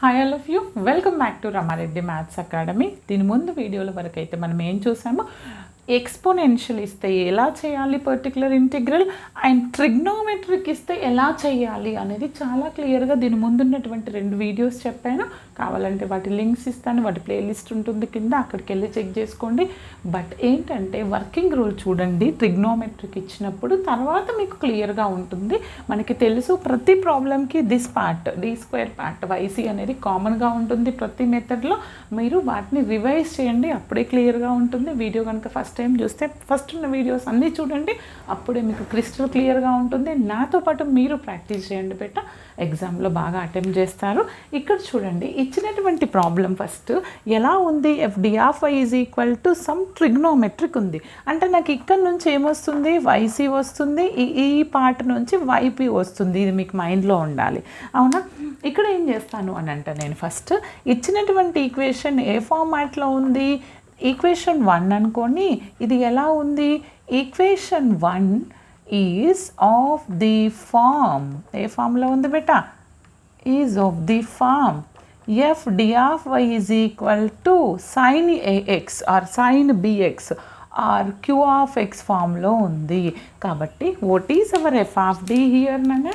Hi all of you, welcome back to Rama Reddy maths academy. దీని ముందు వీడియోల వరకు అయితే మనం ఏం చూసామో ఎక్స్పోనెన్షియల్ ఇస్తే ఎలా చేయాలి పర్టికులర్ ఇంటిగ్రల్ అండ్ ట్రిగ్నోమెట్రిక్ ఇస్తే ఎలా చేయాలి అనేది చాలా క్లియర్గా దీని ముందున్నటువంటి 2 వీడియోస్ చెప్పాను. కావాలంటే వాటి లింక్స్ ఇస్తాను, వాటి ప్లేలిస్ట్ ఉంటుంది కింద, అక్కడికి వెళ్ళి చెక్ చేసుకోండి. బట్ ఏంటంటే వర్కింగ్ రూల్ చూడండి, ట్రిగ్నోమెట్రిక్ ఇచ్చినప్పుడు తర్వాత మీకు క్లియర్గా ఉంటుంది. మనకి తెలుసు ప్రతి ప్రాబ్లంకి this part d² part YC అనేది కామన్గా ఉంటుంది ప్రతి మెథడ్లో. మీరు వాటిని రివైజ్ చేయండి, అప్పుడే క్లియర్గా ఉంటుంది. వీడియో కనుక ఫస్ట్ టైం చూస్తే ఫస్ట్ ఉన్న వీడియోస్ అన్నీ చూడండి, అప్పుడే మీకు క్రిస్టల్ క్లియర్గా ఉంటుంది. నాతో పాటు మీరు ప్రాక్టీస్ చేయండి బెట, ఎగ్జామ్లో బాగా అటెంప్ట్ చేస్తారు. ఇక్కడ చూడండి, ఇచ్చినటువంటి ప్రాబ్లం ఫస్ట్ ఎలా ఉంది, f(d)(y) = సమ్ ట్రిగ్నోమెట్రిక్ ఉంది. అంటే నాకు ఇక్కడ నుంచి ఏమొస్తుంది, YC వస్తుంది, ఈ పార్ట్ నుంచి YP వస్తుంది. ఇది మీకు మైండ్లో ఉండాలి, అవునా? ఇక్కడ ఏం చేస్తాను అని అంటే, నేను ఫస్ట్ ఇచ్చినటువంటి ఈక్వేషన్ ఏ ఫార్మాట్లో ఉంది, ఈక్వేషన్ 1 అనుకోని. ఇది ఎలా ఉంది, equation 1 is of the form, ఏ ఫామ్లో ఉంది బేటా, is of the form f(d)(y) = sin AX or sin BX or Q(x) ఫామ్లో ఉంది. కాబట్టి what is our f(d) here నాన్న?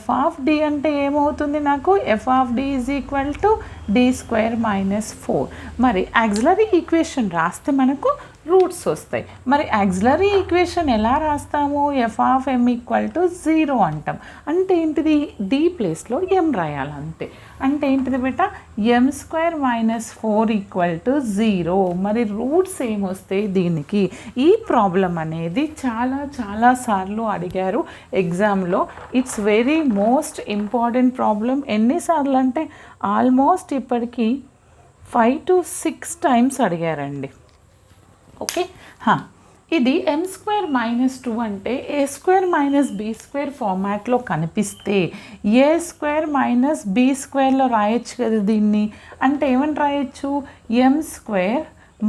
f(d) అంటే ఏమవుతుంది నాకు, f(d) = d² - 4. మరి యాక్సిలరీ ఈక్వేషన్ రాస్తే మనకు రూట్స్ వస్తాయి. మరి యాక్సిలరీ ఈక్వేషన్ ఎలా రాస్తాము, f(m) = 0 అంటాం. అంటే ఏంటిది, d ప్లేస్లో m రాయాలి అంతే. అంటే ఏంటిది బేటా, m² - 4 = 0. మరి రూట్స్ ఏమొస్తాయి దీనికి? ఈ ప్రాబ్లం అనేది చాలా సార్లు అడిగారు ఎగ్జామ్లో. It's very most important problem. ఎన్నిసార్లు అంటే ఆల్మోస్ట్ ఇప్పటికీ 5 to 6 times అడిగారండి. ఓకే, ఇది m² - 2 అంటే a² - b² ఫార్మాట్లో కనిపిస్తే a² - b²లో రాయొచ్చు కదా దీన్ని. అంటే ఏమని రాయొచ్చు, m²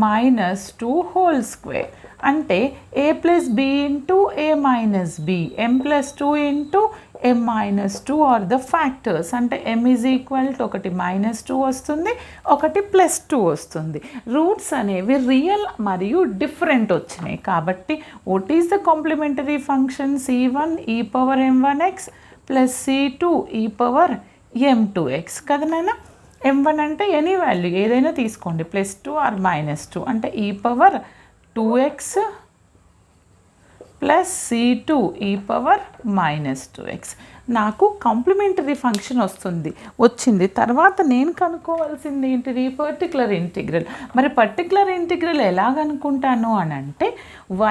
- 2 హోల్ స్క్వేర్. అంటే a + b × a - b, m + 2 × m - 2 are the factors. అంటే m = ఒకటి -2 వస్తుంది, ఒకటి +2 వస్తుంది. రూట్స్ అనేవి రియల్ మరియు డిఫరెంట్ వచ్చినాయి. కాబట్టి what is the complementary function, c1 e⁻m1x + c2 e⁻m2x కదా నాన్న. m1 అంటే ఎనీ వాల్యూ ఏదైనా తీసుకోండి, +2 ఆర్ -2, అంటే e⁻2x + c2 e⁻2x. నాకు కాంప్లిమెంటరీ ఫంక్షన్ వచ్చింది. తర్వాత నేను కనుక్కోవాల్సింది ఏంటిది, పర్టికులర్ ఇంటిగ్రల్. మరి పర్టికులర్ ఇంటిగ్రల్ ఎలా కనుక్కుంటాను అని అంటే,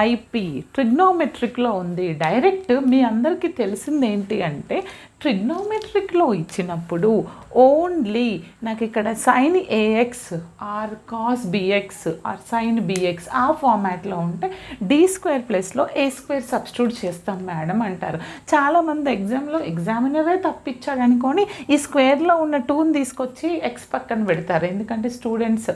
YP ట్రిగ్నోమెట్రిక్లో ఉంది. డైరెక్ట్ మీ అందరికీ తెలిసింది ఏంటి అంటే, ట్రిగ్నోమెట్రిక్లో ఇచ్చినప్పుడు ఓన్లీ నాకు ఇక్కడ sin AX or cos BX or sin BX ఆ ఫార్మాట్లో ఉంటే d² ప్లేస్లో a² సబ్స్టిట్యూట్ చేస్తాం మేడం అంటారు. చాలామంది ఎగ్జామ్లో ఎగ్జామినరే తప్పిచ్చాడు అనుకొని ఈ స్క్వేర్లో ఉన్న 2ని తీసుకొచ్చి x పక్కన పెడతారు. ఎందుకంటే స్టూడెంట్స్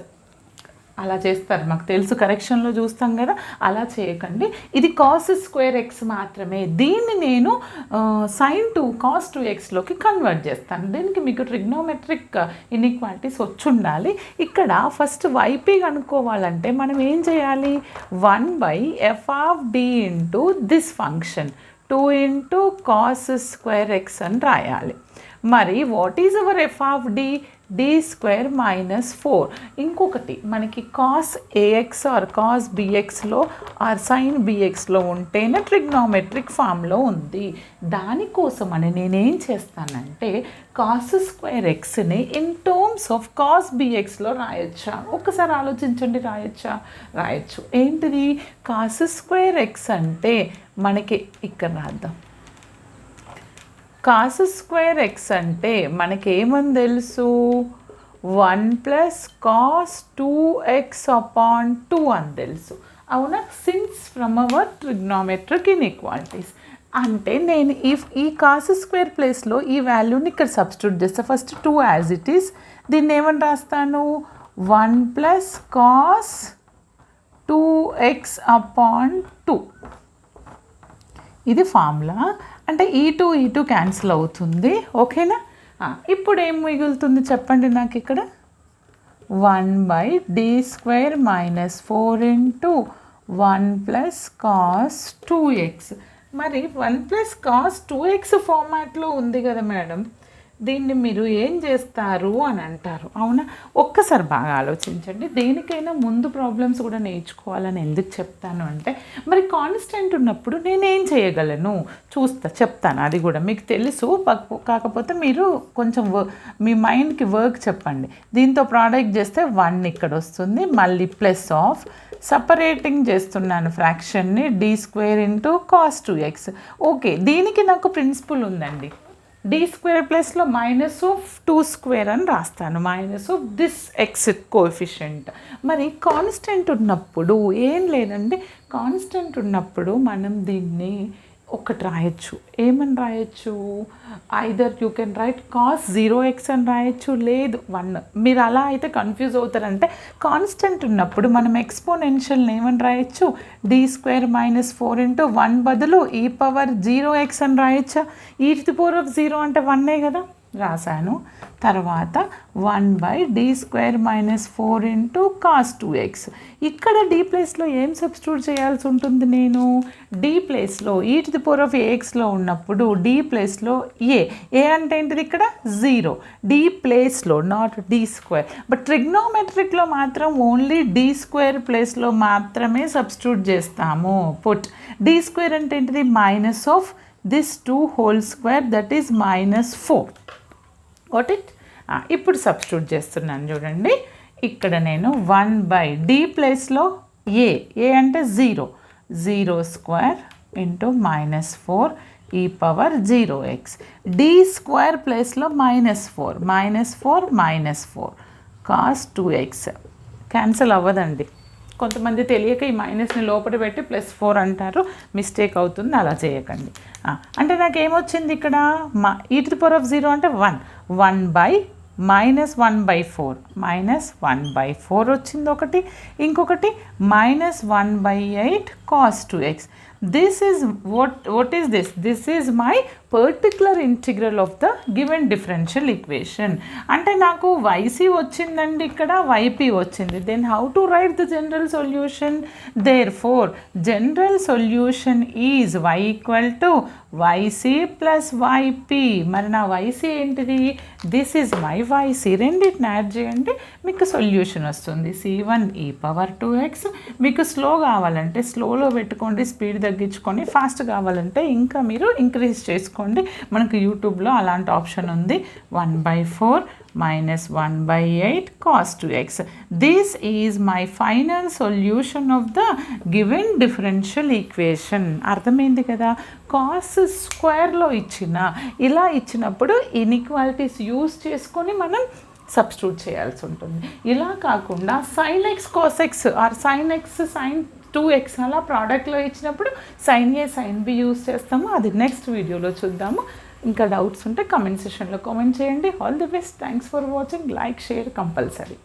అలా చేస్తారు, మాకు తెలుసు, కరెక్షన్లో చూస్తాం కదా. అలా చేయకండి. ఇది cos² x మాత్రమే. దీన్ని నేను sin 2 cos 2xలోకి కన్వర్ట్ చేస్తాను. దీనికి మీకు ట్రిగ్నోమెట్రిక్ ఇన్ఈక్వాలిటీస్ వచ్చి ఉండాలి. ఇక్కడ ఫస్ట్ YP కనుక్కోవాలంటే మనం ఏం చేయాలి, 1/f(d) × this function 2 × cos² x అని రాయాలి. మరి what is our f(d)? d² - 4. ఇంకొకటి మనకి cos AX ఆర్ cos BXలో ఆర్ sin BXలో ఉంటేనే ట్రిగ్నోమెట్రిక్ ఫామ్లో ఉంది. దానికోసమని నేనేం చేస్తానంటే cos² xని ఇన్ టర్మ్స్ ఆఫ్ cos BXలో రాయొచ్చా? ఒకసారి ఆలోచించండి, రాయొచ్చు. ఏంటిది, cos² x అంటే మనకి ఇక్కడ రాద్దాం. cos² x అంటే మనకేమని తెలుసు, 1 + cos 2x/2 అని తెలుసు, అవునా? Since from our trigonometric inequalities. అంటే నేను ఈ cos² ప్లేస్లో ఈ వాల్యూని ఇక్కడ సబ్స్టిట్యూట్ చేస్తా. ఫస్ట్ 2 యాజ్ ఇట్ ఈస్, దీన్ని ఏమని రాస్తాను, 1 + cos 2x/2. ఇది ఫార్ములా. అంటే ఈ 2 క్యాన్సిల్ అవుతుంది, ఓకేనా? ఇప్పుడు ఏం మిగులుతుంది చెప్పండి నాకు ఇక్కడ 1/d² - 4 × 1 + cos 2x. మరి 1 + cos 2x ఫార్మాట్లో ఉంది కదా మేడం, దీన్ని మీరు ఏం చేస్తారు అని అంటారు, అవునా? ఒక్కసారి బాగా ఆలోచించండి. దేనికైనా ముందు ప్రాబ్లమ్స్ కూడా నేర్చుకోవాలని ఎందుకు చెప్తాను అంటే, మరి కాన్స్టెంట్ ఉన్నప్పుడు నేనేం చేయగలను చెప్తాను. అది కూడా మీకు తెలుసు, కాకపోతే మీరు కొంచెం మీ మైండ్కి వర్క్ చెప్పండి. దీంతో ప్రోడక్ట్ చేస్తే 1 ఇక్కడ వస్తుంది, మళ్ళీ ప్లస్ ఆఫ్ సపరేటింగ్ చేస్తున్నాను ఫ్రాక్షన్ని d² × cos 2x. ఓకే, దీనికి నాకు ప్రిన్సిపల్ ఉందండి. d² ప్లస్లో -2² అని రాస్తాను, -this x కోఎఫిషియంట్. మరి కాన్స్టెంట్ ఉన్నప్పుడు ఏం లేదండి, కాన్స్టెంట్ ఉన్నప్పుడు మనం దీన్ని ఒకటి రాయొచ్చు. ఏమని రాయొచ్చు? Either you can write cos 0x అని రాయొచ్చు, లేదు 1. మీరు అలా అయితే కన్ఫ్యూజ్ అవుతారంటే, కాన్స్టెంట్ ఉన్నప్పుడు మనం ఎక్స్పోనెన్షియల్ని ఏమని రాయొచ్చు? d² - 4 × 1 బదులు e⁻0x అని రాయొచ్చా? e⁻0 అంటే 1 కదా, రాశాను. తర్వాత 1/d² - 4 × cos 2x. ఇక్కడ d ప్లేస్లో ఏం సబ్స్టిట్యూట్ చేయాల్సి ఉంటుంది? నేను d ప్లేస్లో e⁻axలో ఉన్నప్పుడు d ప్లేస్లో a అంటే ఏంటిది ఇక్కడ 0, d ప్లేస్లో నాట్ d². బట్ ట్రిగ్నోమెట్రిక్లో మాత్రం ఓన్లీ d² ప్లేస్లో మాత్రమే సబ్స్టిట్యూట్ చేస్తాము. పుట్ d² అంటే ఏంటిది? -this 2 whole square, that is -4. What it? ఇప్పుడు సబ్స్టిట్యూట్ చేస్తున్నాను చూడండి. ఇక్కడ నేను 1/d ప్లేస్లో a అంటే 0, 0² × -4 e⁻0x. d² ప్లేస్లో -4, -4 cos 2x. క్యాన్సిల్ అవ్వదండి. కొంతమంది తెలియక ఈ మైనస్ని లోపల పెట్టి +4 అంటారు, మిస్టేక్ అవుతుంది, అలా చేయకండి. అంటే నాకు ఏమొచ్చింది ఇక్కడ? e⁻0 అంటే 1/-1/4 -1/4 వచ్చింది ఒకటి. ఇంకొకటి -1/8 cos 2x. This is what is this? This is my particular integral of the given differential equation. అంటే నాకు yc వచ్చిందండి, ఇక్కడ yp వచ్చింది. Then how to write the general solution? Therefore general solution is y = yc + yp. మరి నా yc ఏంటిది? This is my yc. రెండింటిని add చేయండి, మీకు సొల్యూషన్ వస్తుంది. c1 e⁻2x. మీకు స్లో కావాలంటే స్లోలో పెట్టుకోండి, స్పీడ్ తగ్గించుకొని. ఫాస్ట్ కావాలంటే ఇంకా మీరు ఇంక్రీజ్ చేసుకోండి. మనకు యూట్యూబ్లో అలాంటి ఆప్షన్ ఉంది. 1/4 -1/8 cos 2x. This is my final solution of the given differential equation. అర్థమైంది కదా? కాస్ స్క్వేర్లో ఇలా ఇచ్చినప్పుడు ఇన్ఈక్వాలిటీస్ యూజ్ చేసుకొని మనం సబ్స్టిట్యూట్ చేయాల్సి ఉంటుంది. ఇలా కాకుండా sin x cos x or sin x sin 2x అలా ప్రోడక్ట్లో ఇచ్చినప్పుడు sin a sin b use చేస్తాము. అది నెక్స్ట్ వీడియోలో చూద్దాము. ఇంకా డౌట్స్ ఉంటే కామెంట్ సెషన్లో కామెంట్ చేయండి. All the best. Thanks for watching. Like, share compulsory.